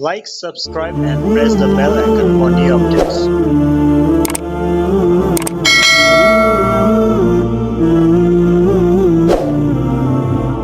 Like, subscribe and press the bell icon for new updates.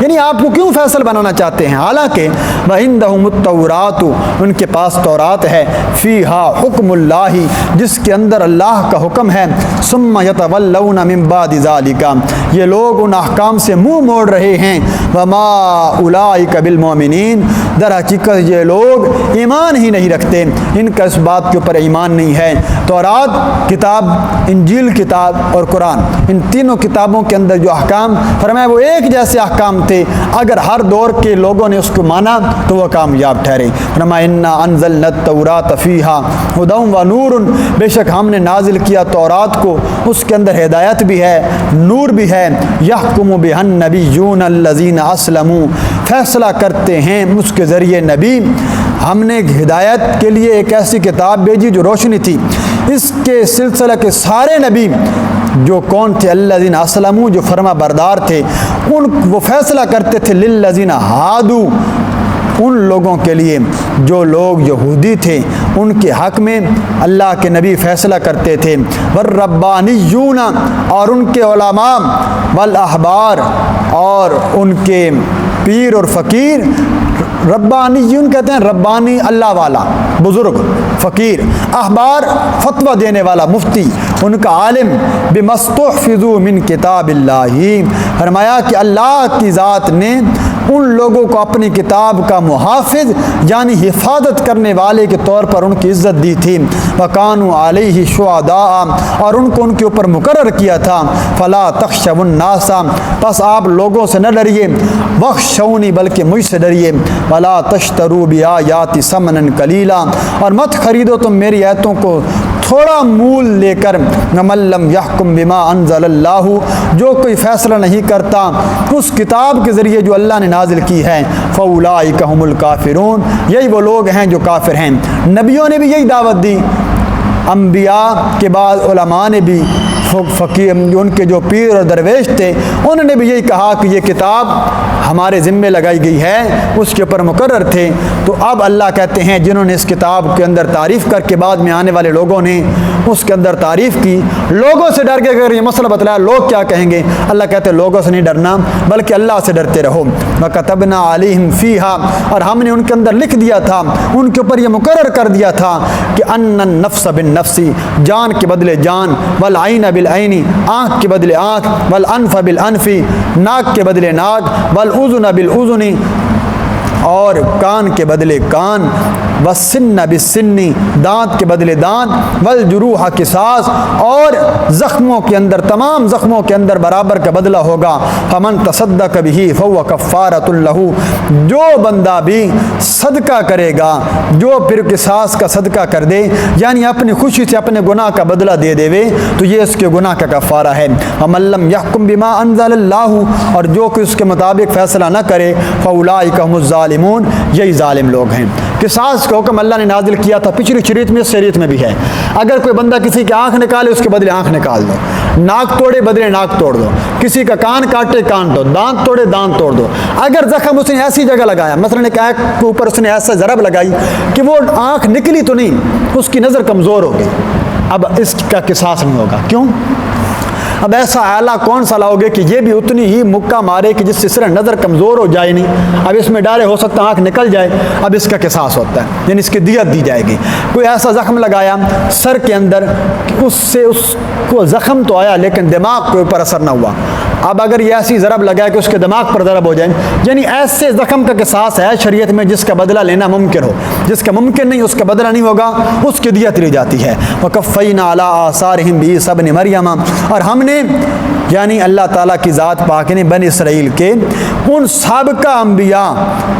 یعنی آپ کو کیوں فیصل بنانا چاہتے ہیں؟ حالانکہ وَعِندَهُمُ التَّوْرَاتُ ان کے پاس تورات ہے، فِيهَا حُکْمُ اللَّهِ جس کے اندر اللہ کا حکم ہے، ثُمَّ يَتَوَلَّوْنَ مِن بَعْدِ ذَلِكَ یہ لوگ ان احکام سے منہ موڑ رہے ہیں، وَمَا أُولَٰئِكَ بِالْمُؤْمِنِينَ در حقیقت یہ لوگ ایمان ہی نہیں رکھتے، ان کا اس بات کے اوپر ایمان نہیں ہے۔ تورات کتاب، انجیل کتاب اور قرآن، ان تینوں کتابوں کے اندر جو احکام فرمایا وہ ایک جیسے احکام تھے، اگر ہر دور کے لوگوں نے اس کو مانا تو وہ کامیاب ٹھہرے۔ فرمایا اِنَّا أَنزَلْنَا التَّوْرَاةَ فِيهَا هُدًى وَنُورٌ بے شک ہم نے نازل کیا تورات کو، اس کے اندر ہدایت بھی ہے، نور بھی ہے، يَحْكُمُ بِهَا النَّبِيُّونَ الَّذِينَ أَسْلَمُوا فیصلہ کرتے ہیں اس کے ذریعے نبی۔ ہم نے ہدایت کے لیے ایک ایسی کتاب بھیجی جو روشنی تھی، اس کے سلسلہ کے سارے نبی جو کون تھے؟ الذین اسلموا جو فرما بردار تھے، وہ فیصلہ کرتے تھے، للذین ہادوا ان لوگوں کے لیے جو لوگ یہودی تھے ان کے حق میں اللہ کے نبی فیصلہ کرتے تھے، والربانیون اور ان کے علماء، والاحبار اور ان کے پیر اور فقیر۔ ربانیون کہتے ہیں ربانی اللہ والا بزرگ، فقیر، احبار فتویٰ دینے والا مفتی، ان کا عالم، بمستحفظوا من کتاب اللہ فرمایا کہ اللہ کی ذات نے ان لوگوں کو اپنی کتاب کا محافظ یعنی حفاظت کرنے والے کے طور پر ان کی عزت دی تھی، وَكَانُوا عَلَيْهِ شُهَدَاءَ اور ان کو ان کے اوپر مقرر کیا تھا، فَلَا تَخْشَوُا النَّاسَ پس آپ لوگوں سے نہ ڈریے، وَاخْشَوْنِی بلکہ مجھ سے ڈریے، وَلَا تَشْتَرُوا بِآيَاتِ ثَمَنًا قَلِيلًا اور مت خریدو تم میری آیتوں کو تھوڑا مول لے کر، وَمَن لَّمْ يَحْكُم بِمَا أَنزَلَ اللَّهُ جو کوئی فیصلہ نہیں کرتا اس کتاب کے ذریعے جو اللہ نے نازل کی ہے، فَأُولَٰئِكَ هُمُ الْكَافِرُونَ یہی وہ لوگ ہیں جو کافر ہیں۔ نبیوں نے بھی یہی دعوت دی، انبیاء کے بعد علماء نے بھی، فقیر ان کے جو پیر اور درویش تھے انہوں نے بھی یہی کہا کہ یہ کتاب ہمارے ذمے لگائی گئی ہے، اس کے اوپر مقرر تھے۔ تو اب اللہ کہتے ہیں جنہوں نے اس کتاب کے اندر تعریف کر کے بعد میں آنے والے لوگوں نے اس کے اندر تعریف کی، لوگوں سے ڈر کے اگر یہ مسئلہ بتلایا لوگ کیا کہیں گے، اللہ کہتے ہیں لوگوں سے نہیں ڈرنا بلکہ اللہ سے ڈرتے رہو۔ وَكَتَبْنَا عَلَيْهِمْ فِيهَا اور ہم نے ان کے اندر لکھ دیا تھا، ان کے اوپر یہ مقرر کر دیا تھا کہ أَنَّ النَّفْسَ بِالنَّفْسِ جان کے بدلے جان، وَالْعَيْنَ بِالْعَيْنِ آنکھ کے بدلے آنکھ، وَالْأَنْفَ بِالْأَنْفِ ناک کے بدلے ناک، وَالْأُذُنَ بِالْأُذُنِ اور کان کے بدلے کان، والسن بالسن دانت کے بدلے دانت، والجروح قصاص اور زخموں کے اندر تمام زخموں کے اندر برابر کا بدلہ ہوگا۔ فمن تصدق به فهو کفارۃ له جو بندہ بھی صدقہ کرے گا، جو پھر قصاص کا صدقہ کر دے یعنی اپنی خوشی سے اپنے گناہ کا بدلہ دے دے تو یہ اس کے گناہ کا کفارہ ہے۔ ومن لم يحكم بما انزل الله اور جو کہ اس کے مطابق فیصلہ نہ کرے، فاولئک هم الظالمون یہی ظالم لوگ ہیں۔ قصاص کا حکم اللہ نے نازل کیا تھا پچھلی شریعت میں، شریعت میں بھی ہے۔ اگر کوئی بندہ کسی کی آنکھ نکالے اس کے بدلے آنکھ نکال دو، ناک توڑے بدلے ناک توڑ دو، کسی کا کان کاٹے کان دو، دانت توڑے دانت توڑ دو۔ اگر زخم اس نے ایسی جگہ لگایا، مثلا ایک آنکھ کے اوپر اس نے ایسا ضرب لگائی کہ وہ آنکھ نکلی تو نہیں، اس کی نظر کمزور ہو گئی، اب اس کا قصاص نہیں ہوگا۔ کیوں؟ اب ایسا آلہ کون سا لاؤ گے کہ یہ بھی اتنی ہی مکہ مارے کہ جس سے صرف نظر کمزور ہو جائے نہیں، اب اس میں ڈارے ہو سکتا آنکھ نکل جائے، اب اس کا قصاص ہوتا ہے یعنی اس کی دیت دی جائے گی۔ کوئی ایسا زخم لگایا سر کے اندر کہ اس سے اس کو زخم تو آیا لیکن دماغ کے اوپر اثر نہ ہوا، اب اگر یہ ایسی ضرب لگائے کہ اس کے دماغ پر ضرب ہو جائے، یعنی ایسے زخم کا قصاص ہے شریعت میں جس کا بدلہ لینا ممکن ہو، جس کا ممکن نہیں اس کا بدلہ نہیں ہوگا، اس کی دیت لی جاتی ہے۔ وَقَفَّيْنَا عَلَىٰ آثَارِهِمْ بِعِیسَىٰ ابْنِ مَرْیَمَ اور ہم نے یعنی اللہ تعالیٰ کی ذات پاک نے بنی اسرائیل کے ان سابقہ انبیاء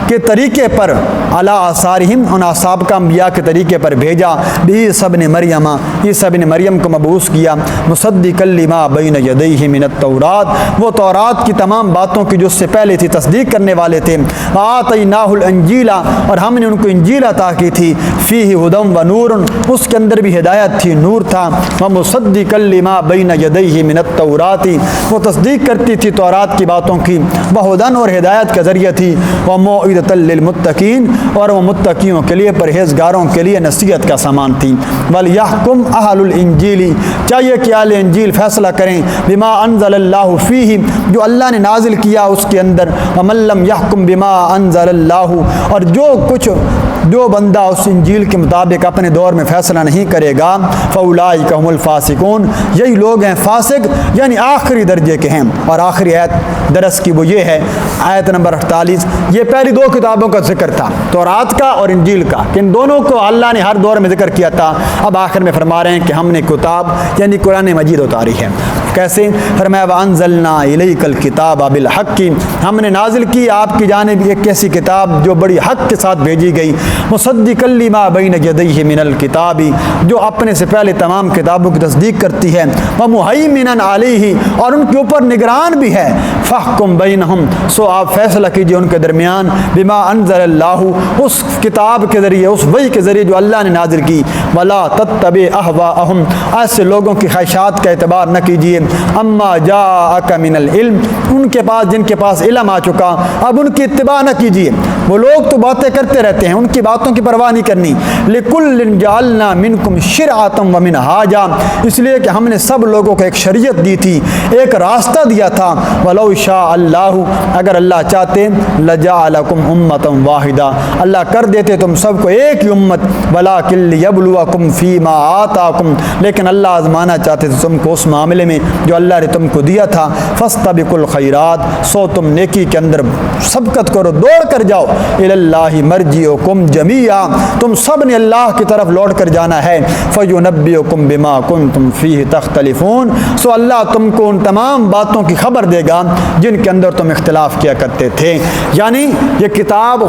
کے طریقے پر علی آثارہم ان سابقہ انبیاء کے طریقے پر بھیجا، بعیسیٰ ابن مریم عیسیٰ ابن مریم کو مبعوث کیا، مصدقا لما بین یدیہ من التورات وہ تورات کی تمام باتوں کی جو اس سے پہلے تھی تصدیق کرنے والے تھے، آتیناہ الانجیل اور ہم نے ان کو انجیل عطا کی تھی، فیہ ہدی و نور اس کے اندر بھی ہدایت تھی، نور تھا، ومصدقا لما بین یدیہ من التورات وہ تصدیق کرتی تھی تورات کی باتوں کی، وہدن اور ہدایت کا ذریعہ تھی، وموعظۃ للمتقین اور وہ متقیوں کے لیے پرہیزگاروں کے لیے نصیحت کا سامان تھی۔ وَلْيَحْكُمْ أَهْلُ الْإِنْجِيلِ چاہیے کہ اہل انجیل فیصلہ کریں بما انزل اللہ فیہ جو اللہ نے نازل کیا اس کے اندر، وَمَن لَّمْ يَحْكُمْ بما انزل اللہ اور جو بندہ اس انجیل کے مطابق اپنے دور میں فیصلہ نہیں کرے گا فَأُولَٰئِكَ هُمُ الْفَاسِقُونَ یہی لوگ ہیں فاسق یعنی آخری درجے کے ہیں۔ اور آخری آیت درس کی وہ یہ ہے آیت نمبر 48۔ یہ پہلی دو کتابوں کا ذکر تھا، تورات کا اور انجیل کا، کہ ان دونوں کو اللہ نے ہر دور میں ذکر کیا تھا۔ اب آخر میں فرما رہے ہیں کہ ہم نے کتاب یعنی قرآن مجید اتاری ہے۔ کیسے؟ فرمایا وَأَنزَلْنَا إِلَيْكَ الْكِتَابَ بِالْحَقِّ ہم نے نازل کی آپ کی جانب ایک ایسی کتاب جو بڑی حق کے ساتھ بھیجی گئی، مُصَدِّقًا لِمَا بَيْنَ يَدَيْهِ مِنَ الْكِتَابِ جو اپنے سے پہلے تمام کتابوں کی تصدیق کرتی ہے، وَمُهَيْمِنًا عَلَيْهِ اور ان کے اوپر نگران بھی ہے، فَاحْكُم بَيْنَهُمْ سو آپ فیصلہ کیجئے ان کے درمیان، بِمَا أَنزَلَ اللَّهُ اس کتاب کے ذریعے، اس وحی کے ذریعے جو اللہ نے نازل کی، وَلَا تَتَّبِعْ أَهْوَاءَهُمْ ایسے لوگوں کی خواہشات کا اعتبار نہ کیجئے، اما جاءک من العلم ان کے پاس جن کے پاس علم آ چکا اب ان کی اتباع نہ کیجیے۔ وہ لوگ تو باتیں کرتے رہتے ہیں، ان کی باتوں کی پرواہ نہیں کرنی۔ لِكُلٍّ جَعَلْنَا مِنْكُمْ شِرْعَةً وَمِنْهَاجًا اس لیے کہ ہم نے سب لوگوں کو ایک شریعت دی تھی، ایک راستہ دیا تھا۔ وَلَوْ شَاءَ اللَّهُ اگر اللہ چاہتے لَجَعَلَكُمْ أُمَّةً وَاحِدَةً اللہ کر دیتے تم سب کو ایک ہی امت، وَلَٰكِن لِيَبْلُوَكُمْ فِي مَا آتَاكُمْ لیکن اللہ آزمانا چاہتے تھے تم کو اس معاملے میں جو اللہ نے تم کو دیا تھا۔ فَاسْتَبِقُوا الْخَيْرَاتِ سو تم نیکی کے اندر سبقت کرو، دوڑ کر جاؤ۔ إِلَى اللَّهِ مَرْجِعُكُمْ جَمِيعًا تم سب نے اللہ کی طرف لوٹ کر جانا ہے۔ فَيُنَبِّئُكُم بِمَا كُنتُمْ فِيهِ تَخْتَلِفُونَ سو اللہ تم کو ان تمام باتوں کی خبر دے گا جن کے اندر تم اختلاف کیا کرتے تھے۔ یعنی یہ کتاب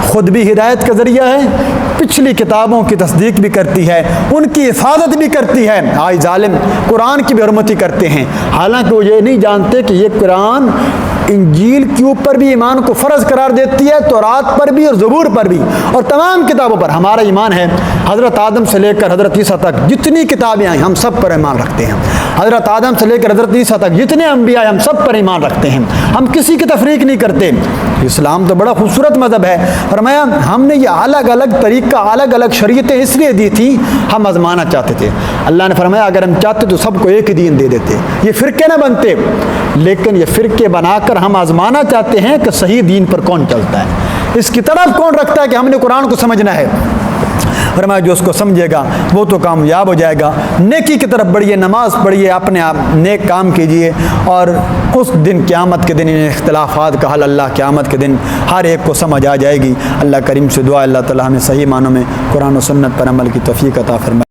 خود بھی ہدایت کا ذریعہ ہے، پچھلی کتابوں کی تصدیق بھی کرتی ہے، ان کی حفاظت بھی کرتی ہے۔ آج ظالم قرآن کی بھی حرمتی کرتے ہیں، حالانکہ وہ یہ نہیں جانتے کہ یہ قرآن انجیل کے اوپر بھی ایمان کو فرض قرار دیتی ہے، تورات پر بھی اور زبور پر بھی اور تمام کتابوں پر۔ ہمارا ایمان ہے حضرت آدم سے لے کر حضرت عیسیٰ تک جتنی کتابیں آئیں ہم سب پر ایمان رکھتے ہیں، حضرت آدم سے لے کر حضرت عیسیٰ تک جتنے انبیاء ہم سب پر ایمان رکھتے ہیں، ہم کسی کی تفریق نہیں کرتے۔ اسلام تو بڑا خوبصورت مذہب ہے۔ فرمایا ہم نے یہ الگ الگ طریقہ، الگ الگ شریعتیں اس لیے دی تھیں ہم آزمانا چاہتے تھے۔ اللہ نے فرمایا اگر ہم چاہتے تو سب کو ایک ہی دین دے دیتے، یہ فرقے نہ بنتے، لیکن یہ فرقے بنا کر ہم آزمانا چاہتے ہیں کہ صحیح دین پر کون چلتا ہے، اس کی طرف کون رکھتا ہے کہ ہم نے قرآن کو سمجھنا ہے۔ فرمایا جو اس کو سمجھے گا وہ تو کامیاب ہو جائے گا۔ نیکی کی طرف بڑھیے، نماز پڑھیے، اپنے آپ نیک کام کیجیے، اور اس دن قیامت کے دن ان اختلافات کا حل اللہ قیامت کے دن ہر ایک کو سمجھ آ جائے گی۔ اللہ کریم سے دعا اللہ تعالی ہمیں صحیح معنوں میں قرآن و سنت پر عمل کی توفیق عطا فرمائے۔